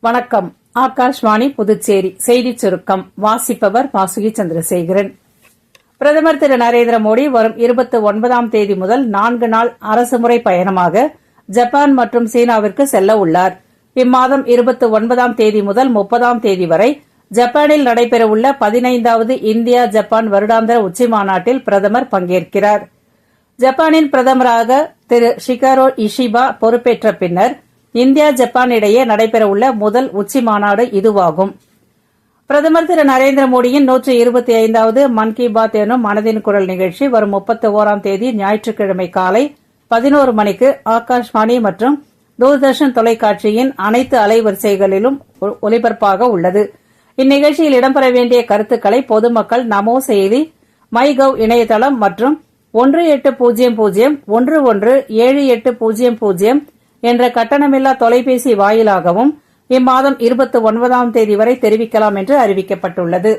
வணக்கம். ஆகாஷ்வாணி புதுச்சேரி செய்திச் சுருக்கம் வாசிப்பவர் வாசுகி சந்திரசேகரன். பிரதமர் திரு நரேந்திர மோடி வரும் 29ஆம் தேதி முதல் 4 நாள் அரசுமுறை பயணமாக ஜப்பான் மற்றும் சீனாவிற்கு செல்ல உள்ளார். இம்மாதம் 29ஆம் தேதி முதல் 30ஆம் தேதி வரை ஜப்பானில் நடைபெறவுள்ள 15வது இந்தியா ஜப்பான் வருடாந்திர உச்சிமாநாட்டில் பிரதமர் பங்கேற்கிறார். ஜப்பானின் பிரதமராக திரு ஷிகரோ இஷிபா பொறுப்பேற்ற பின்னர் இந்தியா ஜப்பான் இடையே நடைபெறவுள்ள முதல் உச்சிமாநாடு இதுவாகும். பிரதமர் திரு நரேந்திர மோடியின் 125வது மன் கி பாத் எனும் மனதின் குரல் நிகழ்ச்சி வரும் 31ஆம் தேதி ஞாயிற்றுக்கிழமை காலை 11 மணிக்கு ஆகாஷ்வாணி மற்றும் தூர்தர்ஷன் தொலைக்காட்சியின் அனைத்து அலைவரிசைகளிலும் ஒலிபரப்பாக உள்ளது. இந்நிகழ்ச்சியில் இடம்பெற வேண்டிய கருத்துக்களை பொதுமக்கள் நமோ செயலி, மை கவ் இணையதளம் மற்றும் 1800117800 என்ற கட்டணமில்லா தொலைபேசி வாயிலாகவும் இம்மாதம் 29ஆம் தேதி வரை தெரிவிக்கலாம் என்று அறிவிக்கப்பட்டுள்ளது.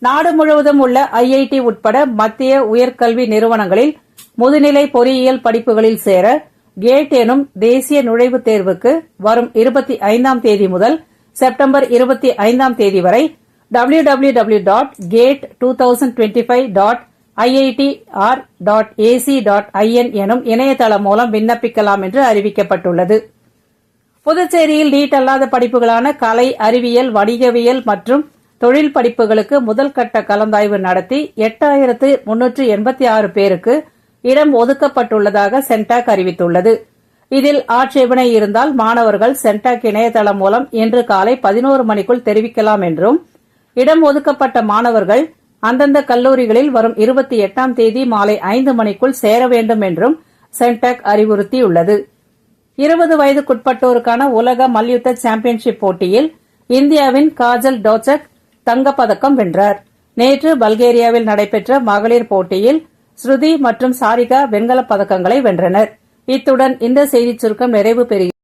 நாடு முழுவதும் உள்ள ஐஐடி உட்பட மத்திய உயர்கல்வி நிறுவனங்களில் முதுநிலை பொறியியல் படிப்புகளில் சேர கேட் எனும் தேசிய நுழைவுத் தேர்வுக்கு வரும் 25ஆம் தேதி முதல் செப்டம்பர் 25ஆம் தேதி வரை www.gate2025.iitr.ac.in எனும் இணையதளம் மூலம் விண்ணப்பிக்கலாம் என்று அறிவிக்கப்பட்டுள்ளது. புதுச்சேரியில் நீட் அல்லாத படிப்புகளான கலை, அறிவியல், வணிகவியல் மற்றும் தொழில் படிப்புகளுக்கு முதல் கட்ட கலந்தாய்வு நடத்தி 8386 பேருக்கு இடம் ஒதுக்கப்பட்டுள்ளதாக சென்டாக் அறிவித்துள்ளது. இதில் ஆட்சேபனை இருந்தால் மாணவர்கள் சென்டாக் இணையதளம் மூலம் இன்று காலை 11 மணிக்குள் தெரிவிக்கலாம் என்றும், இடம் ஒதுக்கப்பட்ட மாணவர்கள் அந்தந்த கல்லூரிகளில் வரும் 28ஆம் தேதி மாலை 5 மணிக்குள் சேர வேண்டும் என்றும் சென்டாக் அறிவுறுத்தியுள்ளது. 20 வயதுக்குட்பட்டோருக்கான உலக மல்யுத்த சாம்பியன்ஷிப் போட்டியில் இந்தியாவின் காஜல் டோச்சக் தங்கப்பதக்கம் வென்றார். நேற்று பல்கேரியாவில் நடைபெற்ற மகளிர் போட்டியில் ஸ்ருதி மற்றும் சாரிகா வெண்கலப் பதக்கங்களை வென்றனர். இத்துடன் இந்த செய்திச் சுருக்கம் நிறைவு பெறுகிறது.